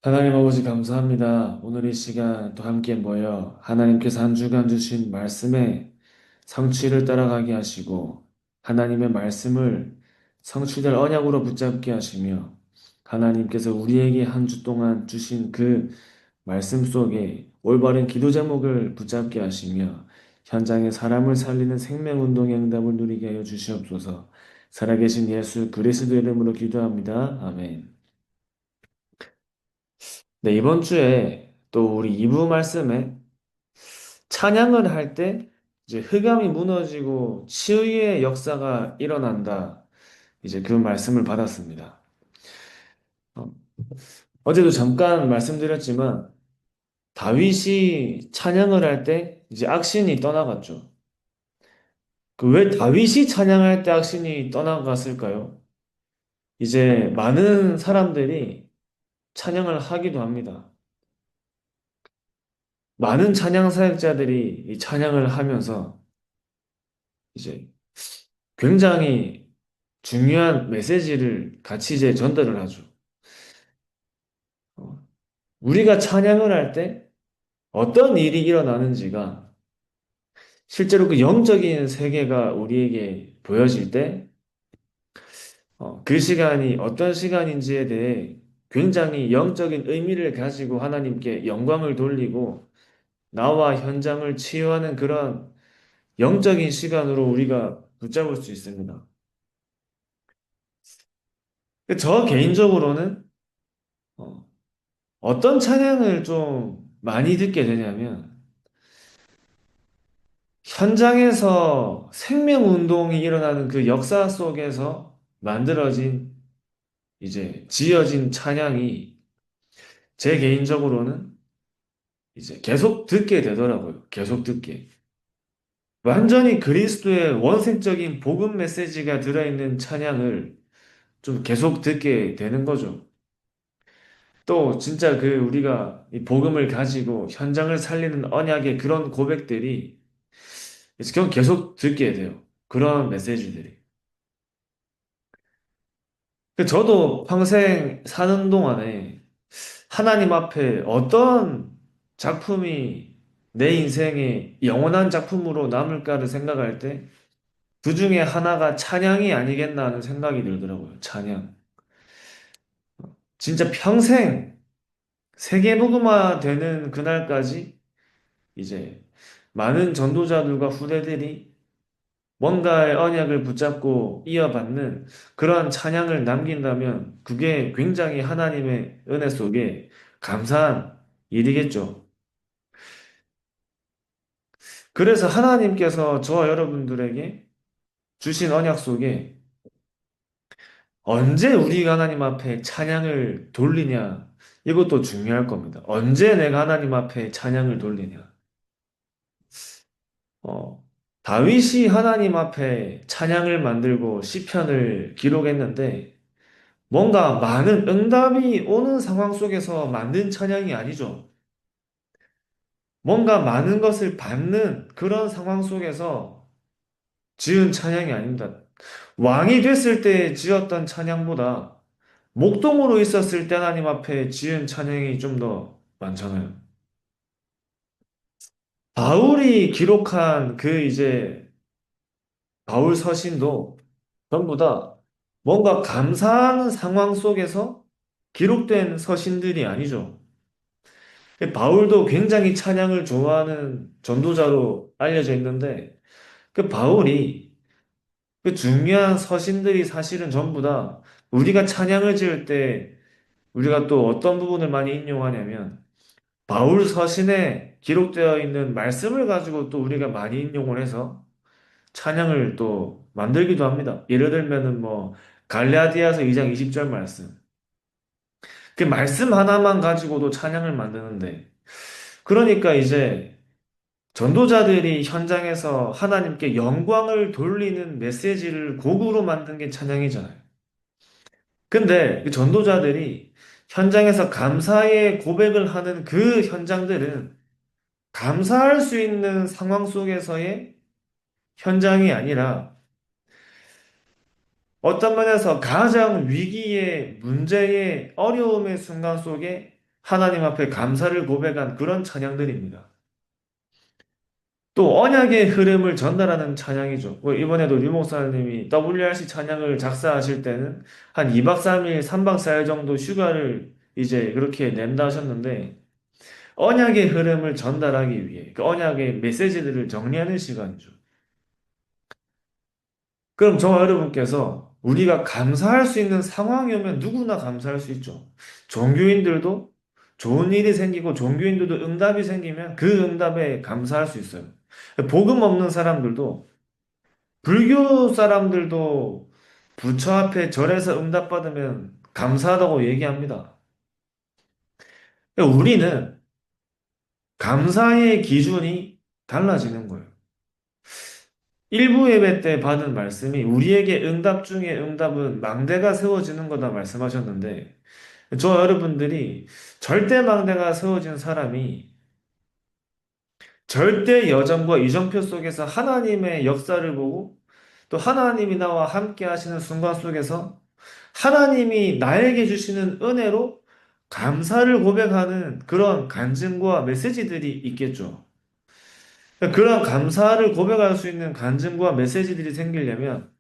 하나님 아버지 감사합니다. 오늘 이 시간 또 함께 모여 하나님께서 한 주간 주신 말씀의 성취를 따라가게 하시고 하나님의 말씀을 성취될 언약으로 붙잡게 하시며 하나님께서 우리에게 한 주 동안 주신 그 말씀 속에 올바른 기도 제목을 붙잡게 하시며 현장에 사람을 살리는 생명운동의 응답을 누리게 하여 주시옵소서. 살아계신 예수 그리스도 이름으로 기도합니다. 아멘. 네, 이번 주에 또 우리 2부 말씀에 찬양을 할 때 이제 흑암이 무너지고 치유의 역사가 일어난다. 이제 그 말씀을 받았습니다. 어, 어제도 잠깐 말씀드렸지만 다윗이 찬양을 할 때 이제 악신이 떠나갔죠. 그 왜 다윗이 찬양할 때 악신이 떠나갔을까요? 이제 많은 사람들이 찬양을 하기도 합니다. 많은 찬양 사역자들이 이 찬양을 하면서 이제 굉장히 중요한 메시지를 같이 이제 전달을 하죠. 어, 우리가 찬양을 할 때 어떤 일이 일어나는지가 실제로 그 영적인 세계가 우리에게 보여질 때, 그 시간이 어떤 시간인지에 대해 굉장히 영적인 의미를 가지고 하나님께 영광을 돌리고 나와 현장을 치유하는 그런 영적인 시간으로 우리가 붙잡을 수 있습니다. 저 개인적으로는 어, 어떤 찬양을 좀 많이 듣게 되냐면 현장에서 생명운동이 일어나는 그 역사 속에서 만들어진 이제 지어진 찬양이 제 개인적으로는 이제 계속 듣게 되더라고요. 계속 듣게. 완전히 그리스도의 원색적인 복음 메시지가 들어있는 찬양을 좀 계속 듣게 되는 거죠. 또 진짜 그 우리가 이 복음을 가지고 현장을 살리는 언약의 그런 고백들이 이제 계속 듣게 돼요. 그런 메시지들이. 저도 평생 사는 동안에 하나님 앞에 어떤 작품이 내 인생의 영원한 작품으로 남을까를 생각할 때 그 중에 하나가 찬양이 아니겠나 하는 생각이 들더라고요. 찬양. 진짜 평생 세계복음화 되는 그날까지 이제 많은 전도자들과 후대들이 뭔가의 언약을 붙잡고 이어받는 그런 찬양을 남긴다면 그게 굉장히 하나님의 은혜 속에 감사한 일이겠죠. 그래서 하나님께서 저와 여러분들에게 주신 언약 속에 언제 우리가 하나님 앞에 찬양을 돌리냐, 이것도 중요할 겁니다. 언제 내가 하나님 앞에 찬양을 돌리냐. 어, 다윗이 하나님 앞에 찬양을 만들고 시편을 기록했는데 뭔가 많은 응답이 오는 상황 속에서 만든 찬양이 아니죠. 뭔가 많은 것을 받는 그런 상황 속에서 지은 찬양이 아닙니다. 왕이 됐을 때 지었던 찬양보다 목동으로 있었을 때 하나님 앞에 지은 찬양이 좀 더 많잖아요. 바울이 기록한 그 이제 바울 서신도 전부 다 뭔가 감사하는 상황 속에서 기록된 서신들이 아니죠. 바울도 굉장히 찬양을 좋아하는 전도자로 알려져 있는데 그 바울이 그 중요한 서신들이 사실은 전부 다 우리가 찬양을 지을 때 우리가 또 어떤 부분을 많이 인용하냐면 바울 서신에 기록되어 있는 말씀을 가지고 또 우리가 많이 인용을 해서 찬양을 또 만들기도 합니다. 예를 들면은 뭐 갈라디아서 2장 20절 말씀. 그 말씀 하나만 가지고도 찬양을 만드는데 그러니까 이제 전도자들이 현장에서 하나님께 영광을 돌리는 메시지를 곡으로 만든 게 찬양이잖아요. 근데 그 전도자들이 현장에서 감사의 고백을 하는 그 현장들은 감사할 수 있는 상황 속에서의 현장이 아니라 어떤 면에서 가장 위기의 문제의 어려움의 순간 속에 하나님 앞에 감사를 고백한 그런 찬양들입니다. 또 언약의 흐름을 전달하는 찬양이죠. 이번에도 류 목사님이 WRC 찬양을 작사하실 때는 한 2박 3일, 3박 4일 정도 휴가를 이제 그렇게 낸다 하셨는데 언약의 흐름을 전달하기 위해 그 언약의 메시지들을 정리하는 시간이죠. 그럼 저와 여러분께서 우리가 감사할 수 있는 상황이 오면 누구나 감사할 수 있죠. 종교인들도 좋은 일이 생기고 종교인들도 응답이 생기면 그 응답에 감사할 수 있어요. 복음 없는 사람들도 불교 사람들도 부처 앞에 절에서 응답받으면 감사하다고 얘기합니다. 우리는 감사의 기준이 달라지는 거예요. 일부 예배 때 받은 말씀이 우리에게 응답 중에 응답은 망대가 세워지는 거다 말씀하셨는데, 저 여러분들이 절대 망대가 세워진 사람이 절대 여정과 이정표 속에서 하나님의 역사를 보고 또 하나님이 나와 함께 하시는 순간 속에서 하나님이 나에게 주시는 은혜로 감사를 고백하는 그런 간증과 메시지들이 있겠죠. 그런 감사를 고백할 수 있는 간증과 메시지들이 생기려면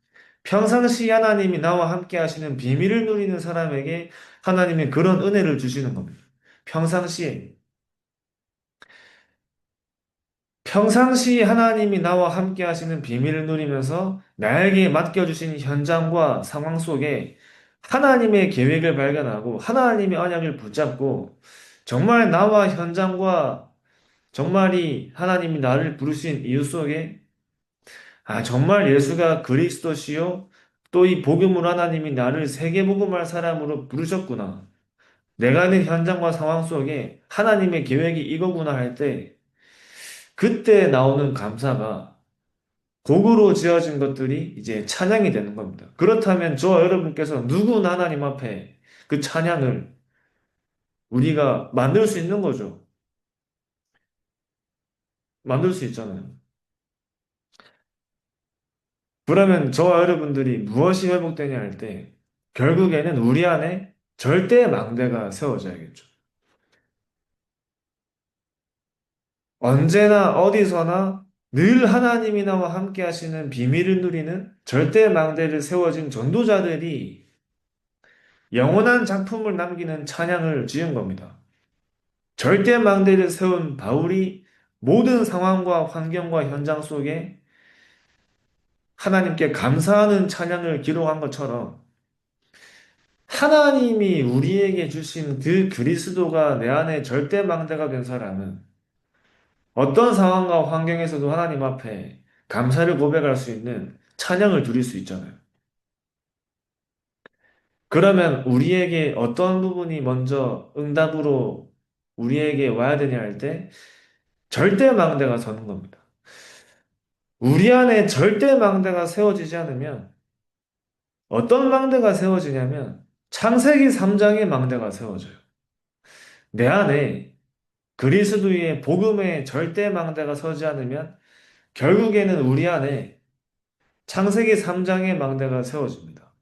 평상시 하나님이 나와 함께 하시는 비밀을 누리는 사람에게 하나님이 그런 은혜를 주시는 겁니다. 평상시에. 평상시 하나님이 나와 함께 하시는 비밀을 누리면서 나에게 맡겨주신 현장과 상황 속에 하나님의 계획을 발견하고 하나님의 언약을 붙잡고 정말 나와 현장과 정말이 하나님이 나를 부르신 이유 속에 정말 예수가 그리스도시요 또 이 복음으로 하나님이 나를 세계복음할 사람으로 부르셨구나. 내가 있는 현장과 상황 속에 하나님의 계획이 이거구나 할 때 그때 나오는 감사가 곡으로 지어진 것들이 이제 찬양이 되는 겁니다. 그렇다면 저와 여러분께서 누구나 하나님 앞에 그 찬양을 우리가 만들 수 있는 거죠. 만들 수 있잖아요. 그러면 저와 여러분들이 무엇이 회복되냐 할 때 결국에는 우리 안에 절대 망대가 세워져야겠죠. 언제나 어디서나 늘 하나님이 나와 함께 하시는 비밀을 누리는 절대 망대를 세워진 전도자들이 영원한 작품을 남기는 찬양을 지은 겁니다. 절대 망대를 세운 바울이 모든 상황과 환경과 현장 속에 하나님께 감사하는 찬양을 기록한 것처럼 하나님이 우리에게 주신 그 그리스도가 내 안에 절대 망대가 된 사람은 어떤 상황과 환경에서도 하나님 앞에 감사를 고백할 수 있는 찬양을 드릴 수 있잖아요. 그러면 우리에게 어떤 부분이 먼저 응답으로 우리에게 와야 되냐 할 때 절대 망대가 서는 겁니다. 우리 안에 절대 망대가 세워지지 않으면 어떤 망대가 세워지냐면 창세기 3장의 망대가 세워져요. 내 안에 그리스도의 복음의 절대 망대가 서지 않으면 결국에는 우리 안에 창세기 3장의 망대가 세워집니다.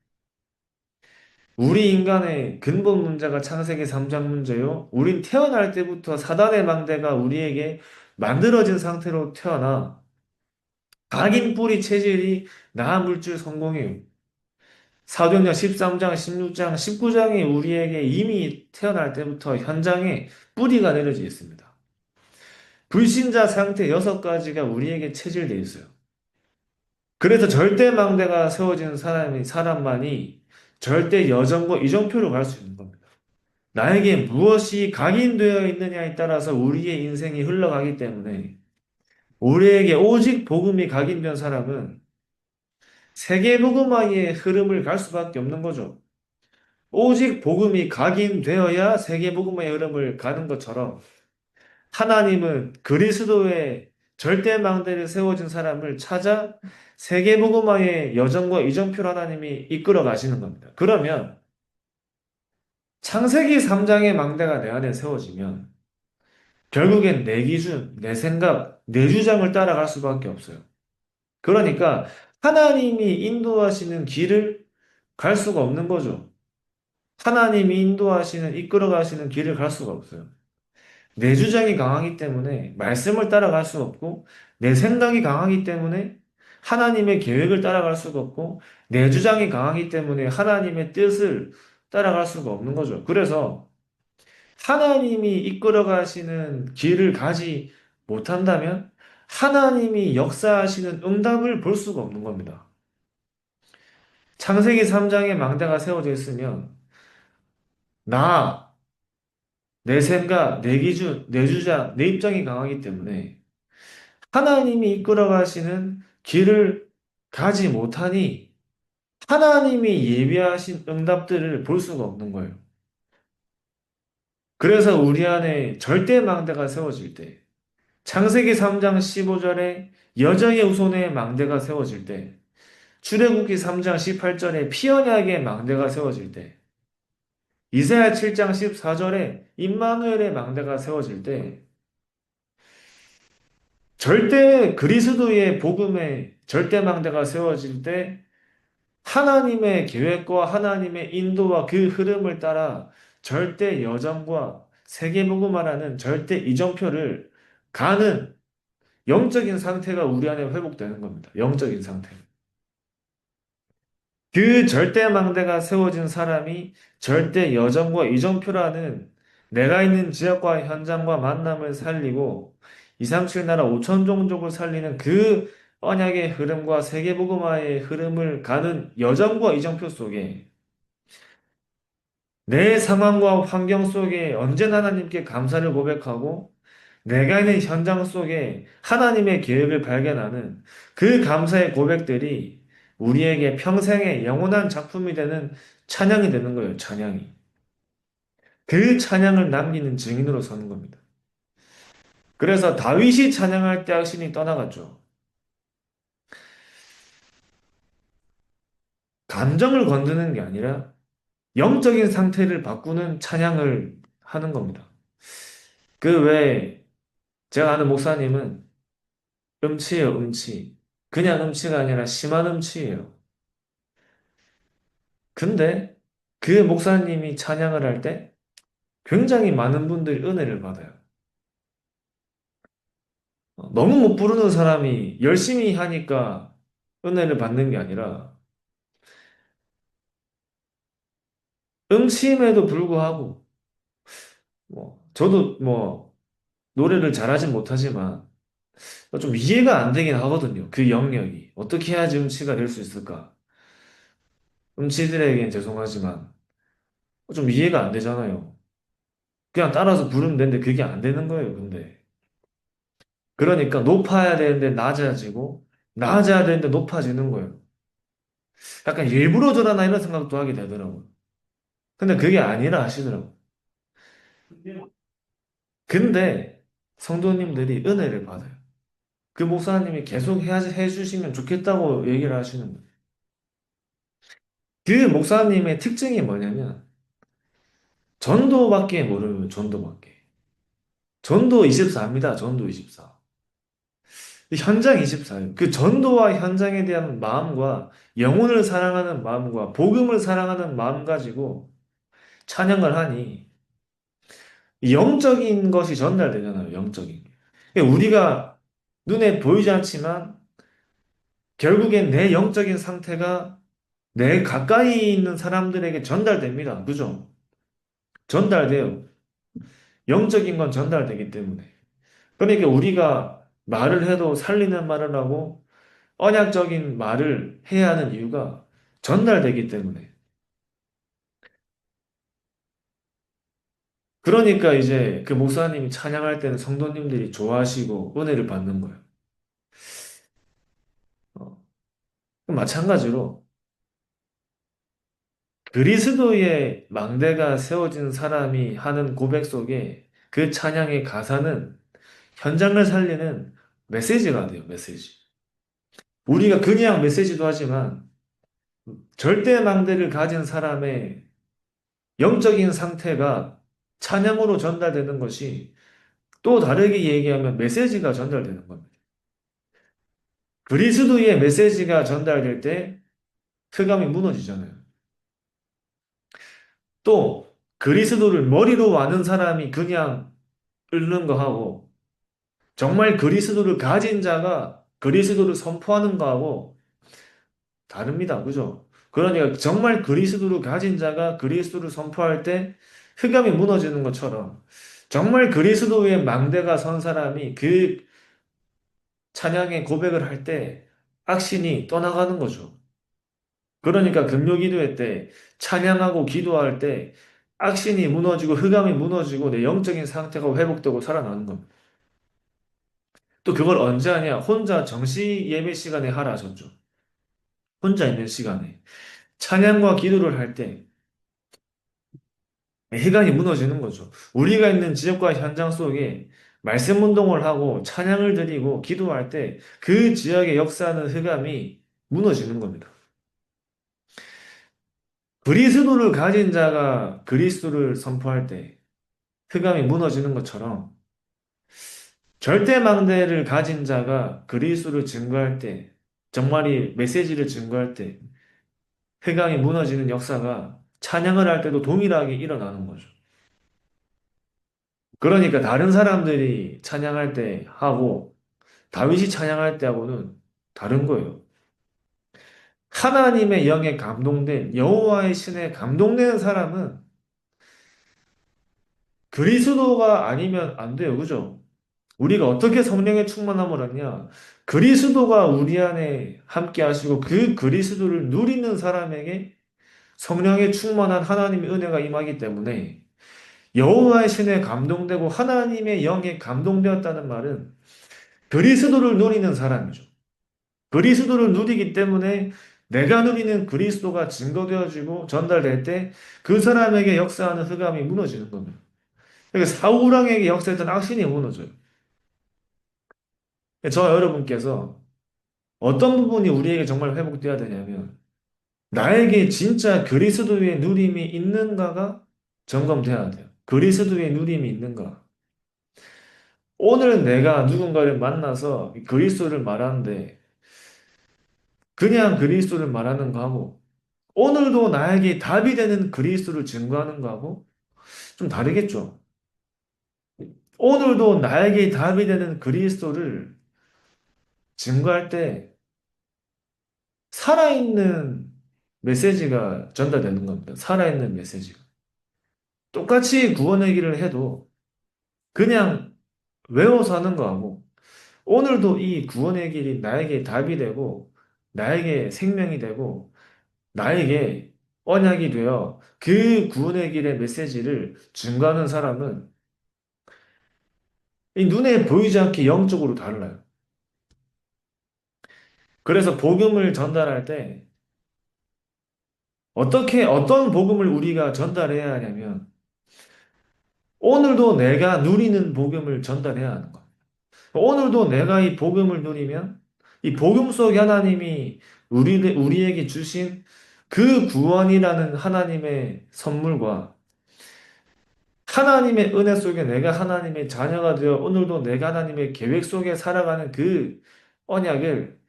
우리 인간의 근본 문제가 창세기 3장 문제요. 우린 태어날 때부터 사단의 망대가 우리에게 만들어진 상태로 태어나 각인 뿌리 체질이 나아 물질 성공이에요. 사도행전 13장, 16장, 19장이 우리에게 이미 태어날 때부터 현장에 뿌리가 내려져 있습니다. 불신자 상태 6가지가 우리에게 체질되어 있어요. 그래서 절대 망대가 세워지는 사람만이 절대 여정과 이정표로 갈 수 있는 겁니다. 나에게 무엇이 각인되어 있느냐에 따라서 우리의 인생이 흘러가기 때문에 우리에게 오직 복음이 각인된 사람은 세계 복음화의 흐름을 갈 수밖에 없는 거죠. 오직 복음이 각인되어야 세계 복음화의 흐름을 가는 것처럼 하나님은 그리스도의 절대 망대를 세워진 사람을 찾아 세계 복음화의 여정과 이정표로 하나님이 이끌어 가시는 겁니다. 그러면 창세기 3장의 망대가 내 안에 세워지면 결국엔 내 기준, 내 생각, 내 주장을 따라갈 수밖에 없어요. 그러니까 하나님이 인도하시는 길을 갈 수가 없는 거죠. 하나님이 인도하시는, 이끌어 가시는 길을 갈 수가 없어요. 내 주장이 강하기 때문에 말씀을 따라갈 수 없고, 내 생각이 강하기 때문에 하나님의 계획을 따라갈 수가 없고, 내 주장이 강하기 때문에 하나님의 뜻을 따라갈 수가 없는 거죠. 그래서 하나님이 이끌어 가시는 길을 가지 못한다면 하나님이 역사하시는 응답을 볼 수가 없는 겁니다. 창세기 3장에 망대가 세워져 있으면 나, 내 생각, 내 기준, 내 주장, 내 입장이 강하기 때문에 하나님이 이끌어 가시는 길을 가지 못하니 하나님이 예비하신 응답들을 볼 수가 없는 거예요. 그래서 우리 안에 절대 망대가 세워질 때, 창세기 3장 15절에 여정의 후손의 망대가 세워질 때, 출애굽기 3장 18절에 피언약의 망대가 세워질 때, 이사야 7장 14절에 임마누엘의 망대가 세워질 때, 절대 그리스도의 복음의 절대 망대가 세워질 때, 하나님의 계획과 하나님의 인도와 그 흐름을 따라 절대 여정과 세계복음화라는 절대 이정표를 가는 영적인 상태가 우리 안에 회복되는 겁니다. 영적인 상태. 그 절대망대가 세워진 사람이 절대 여정과 이정표라는 내가 있는 지역과 현장과 만남을 살리고 237 나라 5천 종족을 살리는 그 언약의 흐름과 세계복음화의 흐름을 가는 여정과 이정표 속에 내 상황과 환경 속에 언제나 하나님께 감사를 고백하고 내가 있는 현장 속에 하나님의 계획을 발견하는 그 감사의 고백들이 우리에게 평생의 영원한 작품이 되는 찬양이 되는 거예요, 찬양이. 그 찬양을 남기는 증인으로 서는 겁니다. 그래서 다윗이 찬양할 때 확신이 떠나갔죠. 감정을 건드는 게 아니라 영적인 상태를 바꾸는 찬양을 하는 겁니다. 그 외에 제가 아는 목사님은 음치예요, 음치. 그냥 음치가 아니라 심한 음치예요. 근데 그 목사님이 찬양을 할 때 굉장히 많은 분들이 은혜를 받아요. 너무 못 부르는 사람이 열심히 하니까 은혜를 받는 게 아니라 음치임에도 불구하고 저도 노래를 잘하진 못하지만 좀 이해가 안 되긴 하거든요. 그 영역이. 어떻게 해야지 음치가 될 수 있을까? 음치들에겐 죄송하지만 좀 이해가 안 되잖아요. 그냥 따라서 부르면 되는데 그게 안 되는 거예요, 근데. 그러니까 높아야 되는데 낮아지고, 낮아야 되는데 높아지는 거예요. 약간 일부러 저러나 이런 생각도 하게 되더라고요. 근데 그게 아니라 하시더라고요. 근데 성도님들이 은혜를 받아요. 그 목사님이 계속 해주시면 좋겠다고 얘기를 하시는 거예요. 그 목사님의 특징이 뭐냐면, 전도밖에 모르는 전도밖에. 전도 24입니다. 전도 24. 현장 24예요. 그 전도와 현장에 대한 마음과 영혼을 사랑하는 마음과 복음을 사랑하는 마음 가지고 찬양을 하니 영적인 것이 전달되잖아요. 영적인. 그러니까 우리가 눈에 보이지 않지만 결국엔 내 영적인 상태가 내 가까이 있는 사람들에게 전달됩니다. 그죠? 전달돼요. 영적인 건 전달되기 때문에. 그러니까 우리가 말을 해도 살리는 말을 하고 언약적인 말을 해야 하는 이유가 전달되기 때문에. 그러니까 이제 그 목사님이 찬양할 때는 성도님들이 좋아하시고 은혜를 받는 거예요. 어, 마찬가지로 그리스도의 망대가 세워진 사람이 하는 고백 속에 그 찬양의 가사는 현장을 살리는 메시지가 돼요, 메시지. 우리가 그냥 메시지도 하지만 절대 망대를 가진 사람의 영적인 상태가 찬양으로 전달되는 것이 또 다르게 얘기하면 메시지가 전달되는 겁니다. 그리스도의 메시지가 전달될 때 흑암이 무너지잖아요. 또 그리스도를 머리로 아는 사람이 그냥 읊는 거 하고 정말 그리스도를 가진 자가 그리스도를 선포하는 거하고 다릅니다. 그죠? 그러니까 정말 그리스도를 가진 자가 그리스도를 선포할 때 흑암이 무너지는 것처럼 정말 그리스도의 망대가 선 사람이 그 찬양의 고백을 할 때 악신이 떠나가는 거죠. 그러니까 금요 기도회 때 찬양하고 기도할 때 악신이 무너지고 흑암이 무너지고 내 영적인 상태가 회복되고 살아나는 겁니다. 또 그걸 언제 하냐? 혼자 정시 예배 시간에 하라 하셨죠. 혼자 있는 시간에. 찬양과 기도를 할 때 흑암이 무너지는 거죠. 우리가 있는 지역과 현장 속에 말씀 운동을 하고 찬양을 드리고 기도할 때 그 지역에 역사하는 흑암이 무너지는 겁니다. 그리스도를 가진 자가 그리스도를 선포할 때 흑암이 무너지는 것처럼 절대망대를 가진 자가 그리스도를 증거할 때 정말이 메시지를 증거할 때 흑암이 무너지는 역사가 찬양을 할 때도 동일하게 일어나는 거죠. 그러니까 다른 사람들이 찬양할 때 하고 다윗이 찬양할 때하고는 다른 거예요. 하나님의 영에 감동된 여호와의 신에 감동된 사람은 그리스도가 아니면 안 돼요. 그죠? 우리가 어떻게 성령의 충만함을 얻냐? 그리스도가 우리 안에 함께 하시고 그 그리스도를 누리는 사람에게 성령의 충만한 하나님의 은혜가 임하기 때문에 여호와의 신에 감동되고 하나님의 영에 감동되었다는 말은 그리스도를 누리는 사람이죠. 그리스도를 누리기 때문에 내가 누리는 그리스도가 증거되어지고 전달될 때 그 사람에게 역사하는 흑암이 무너지는 겁니다. 그러니까 사울왕에게 역사했던 악신이 무너져요. 저 여러분께서 어떤 부분이 우리에게 정말 회복돼야 되냐면 나에게 진짜 그리스도의 누림이 있는가가 점검돼야 돼요. 그리스도의 누림이 있는가? 오늘 내가 누군가를 만나서 그리스도를 말하는데 그냥 그리스도를 말하는 거하고 오늘도 나에게 답이 되는 그리스도를 증거하는 거하고 좀 다르겠죠. 오늘도 나에게 답이 되는 그리스도를 증거할 때 살아있는 메시지가 전달되는 겁니다. 살아있는 메시지가. 똑같이 구원의 길을 해도 그냥 외워서 하는 거하고 오늘도 이 구원의 길이 나에게 답이 되고 나에게 생명이 되고 나에게 언약이 되어 그 구원의 길의 메시지를 증거하는 사람은 이 눈에 보이지 않게 영적으로 달라요. 그래서 복음을 전달할 때 어떤 복음을 우리가 전달해야 하냐면 오늘도 내가 누리는 복음을 전달해야 하는 거. 오늘도 내가 이 복음을 누리면 이 복음 속에 하나님이 우리에게 주신 그 구원이라는 하나님의 선물과 하나님의 은혜 속에 내가 하나님의 자녀가 되어 오늘도 내가 하나님의 계획 속에 살아가는 그 언약을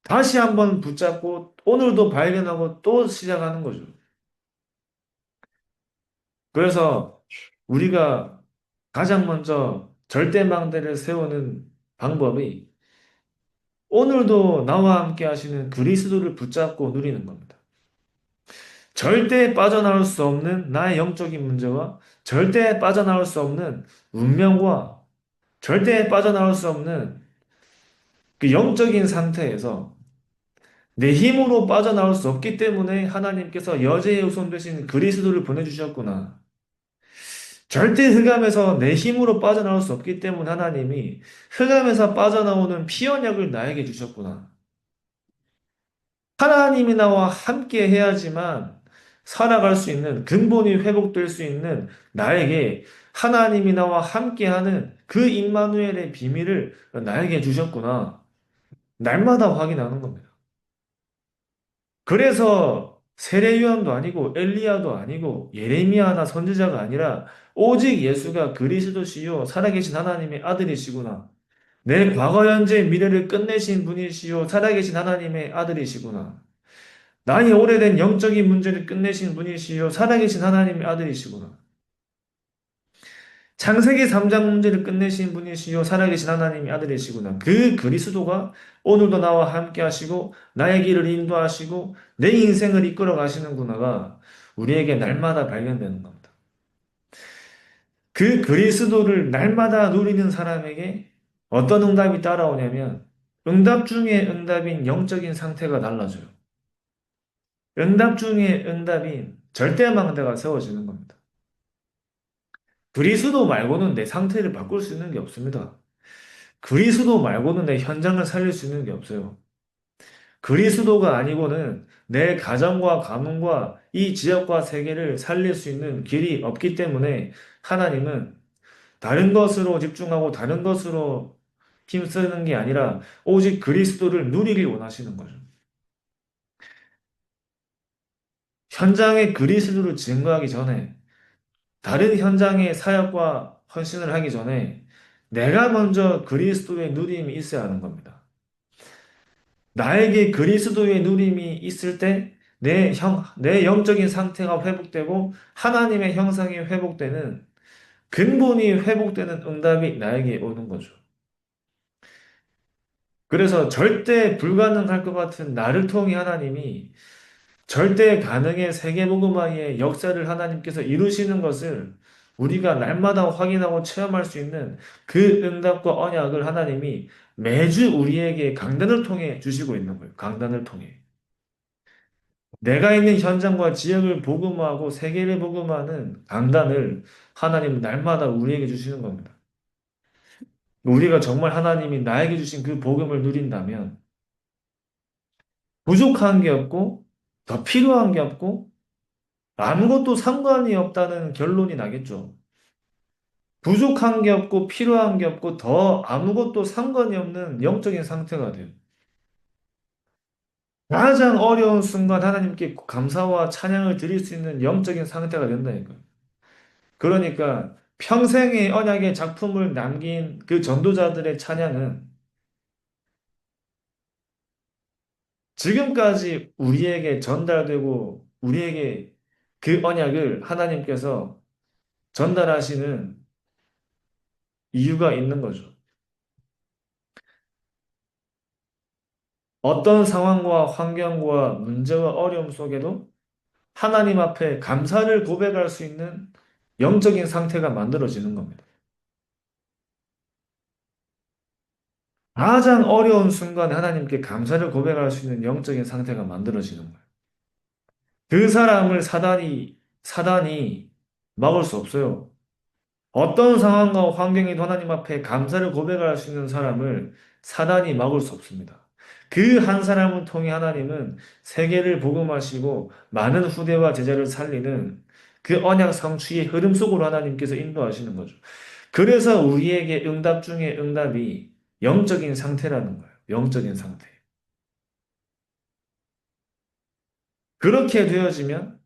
다시 한번 붙잡고 오늘도 발견하고 또 시작하는 거죠. 그래서 우리가 가장 먼저 절대망대를 세우는 방법이 오늘도 나와 함께 하시는 그리스도를 붙잡고 누리는 겁니다. 절대 빠져나올 수 없는 나의 영적인 문제와 절대 빠져나올 수 없는 운명과 절대 빠져나올 수 없는 그 영적인 상태에서 내 힘으로 빠져나올 수 없기 때문에 하나님께서 여제의 후손 되신 그리스도를 보내주셨구나. 절대 흑암에서 내 힘으로 빠져나올 수 없기 때문에 하나님이 흑암에서 빠져나오는 피언약을 나에게 주셨구나. 하나님이 나와 함께 해야지만 살아갈 수 있는 근본이 회복될 수 있는 나에게 하나님이 나와 함께하는 그 임마누엘의 비밀을 나에게 주셨구나. 날마다 확인하는 겁니다. 그래서 세례요한도 아니고 엘리야도 아니고 예레미야나 선지자가 아니라 오직 예수가 그리스도시요 살아계신 하나님의 아들이시구나. 내 과거 현재 미래를 끝내신 분이시요 살아계신 하나님의 아들이시구나. 나의 오래된 영적인 문제를 끝내신 분이시요 살아계신 하나님의 아들이시구나. 창세기 3장 문제를 끝내신 분이시요 살아계신 하나님의 아들이시구나. 그 그리스도가 오늘도 나와 함께 하시고 나의 길을 인도하시고 내 인생을 이끌어 가시는구나가 우리에게 날마다 발견되는 겁니다. 그 그리스도를 날마다 누리는 사람에게 어떤 응답이 따라오냐면 응답 중에 응답인 영적인 상태가 달라져요. 응답 중에 응답인 절대망대가 세워지는 겁니다. 그리스도 말고는 내 상태를 바꿀 수 있는 게 없습니다. 그리스도 말고는 내 현장을 살릴 수 있는 게 없어요. 그리스도가 아니고는 내 가정과 가문과 이 지역과 세계를 살릴 수 있는 길이 없기 때문에 하나님은 다른 것으로 집중하고 다른 것으로 힘쓰는 게 아니라 오직 그리스도를 누리길 원하시는 거죠. 현장에 그리스도를 증거하기 전에 다른 현장의 사역과 헌신을 하기 전에 내가 먼저 그리스도의 누림이 있어야 하는 겁니다. 나에게 그리스도의 누림이 있을 때 내 영적인 상태가 회복되고 하나님의 형상이 회복되는 근본이 회복되는 응답이 나에게 오는 거죠. 그래서 절대 불가능할 것 같은 나를 통해 하나님이 절대 가능의 세계복음화의 역사를 하나님께서 이루시는 것을 우리가 날마다 확인하고 체험할 수 있는 그 응답과 언약을 하나님이 매주 우리에게 강단을 통해 주시고 있는 거예요. 강단을 통해. 내가 있는 현장과 지역을 복음화하고 세계를 복음화하는 강단을 하나님은 날마다 우리에게 주시는 겁니다. 우리가 정말 하나님이 나에게 주신 그 복음을 누린다면 부족한 게 없고 더 필요한 게 없고 아무것도 상관이 없다는 결론이 나겠죠. 부족한 게 없고 필요한 게 없고 더 아무것도 상관이 없는 영적인 상태가 돼요. 가장 어려운 순간 하나님께 감사와 찬양을 드릴 수 있는 영적인 상태가 된다니까요. 그러니까 평생의 언약의 작품을 남긴 그 전도자들의 찬양은 지금까지 우리에게 전달되고 우리에게 그 언약을 하나님께서 전달하시는 이유가 있는 거죠. 어떤 상황과 환경과 문제와 어려움 속에도 하나님 앞에 감사를 고백할 수 있는 영적인 상태가 만들어지는 겁니다. 가장 어려운 순간에 하나님께 감사를 고백할 수 있는 영적인 상태가 만들어지는 거예요. 그 사람을 사단이 막을 수 없어요. 어떤 상황과 환경에도 하나님 앞에 감사를 고백할 수 있는 사람을 사단이 막을 수 없습니다. 그 한 사람을 통해 하나님은 세계를 복음하시고 많은 후대와 제자를 살리는 그 언약 성취의 흐름 속으로 하나님께서 인도하시는 거죠. 그래서 우리에게 응답 중에 응답이 영적인 상태라는 거예요. 영적인 상태. 그렇게 되어지면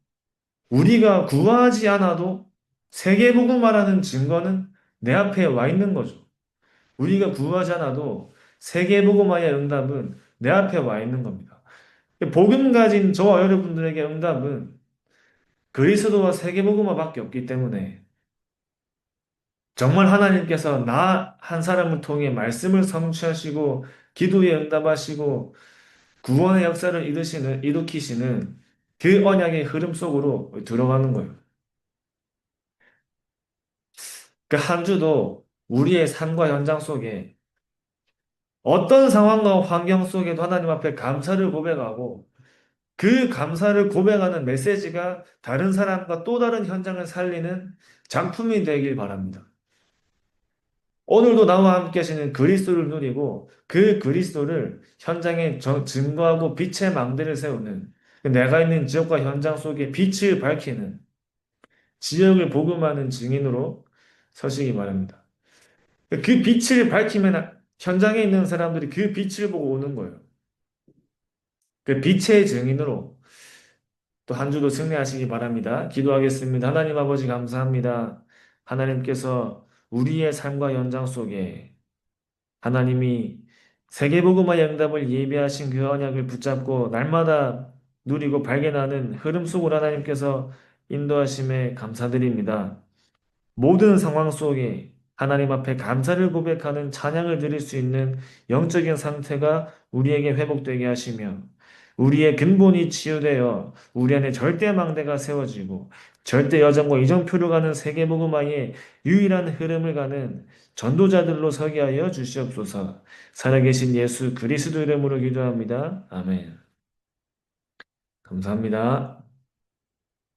우리가 구하지 않아도 세계복음화라는 증거는 내 앞에 와 있는 거죠. 우리가 구하지 않아도 세계복음화의 응답은 내 앞에 와 있는 겁니다. 복음 가진 저와 여러분들에게 응답은 그리스도와 세계복음화밖에 없기 때문에 정말 하나님께서 나 한 사람을 통해 말씀을 성취하시고 기도에 응답하시고 구원의 역사를 일으키시는 그 언약의 흐름 속으로 들어가는 거예요. 그 한 주도 우리의 삶과 현장 속에 어떤 상황과 환경 속에도 하나님 앞에 감사를 고백하고 그 감사를 고백하는 메시지가 다른 사람과 또 다른 현장을 살리는 작품이 되길 바랍니다. 오늘도 나와 함께 하시는 그리스도를 누리고 그 그리스도를 현장에 증거하고 빛의 망대를 세우는 내가 있는 지역과 현장 속에 빛을 밝히는 지역을 복음하는 증인으로 서시기 바랍니다. 그 빛을 밝히면 현장에 있는 사람들이 그 빛을 보고 오는 거예요. 그 빛의 증인으로 또 한 주도 승리하시기 바랍니다. 기도하겠습니다. 하나님 아버지 감사합니다. 하나님께서 우리의 삶과 현장 속에 하나님이 세계복음화의 응답을 예비하신 그 언약을 붙잡고 날마다 누리고 발견하는 흐름 속으로 하나님께서 인도하심에 감사드립니다. 모든 상황 속에 하나님 앞에 감사를 고백하는 찬양을 드릴 수 있는 영적인 상태가 우리에게 회복되게 하시며 우리의 근본이 치유되어 우리 안에 절대 망대가 세워지고 절대 여정과 이정표를 가는 세계복음화의 유일한 흐름을 가는 전도자들로 서게 하여 주시옵소서. 살아계신 예수 그리스도 이름으로 기도합니다. 아멘. 감사합니다.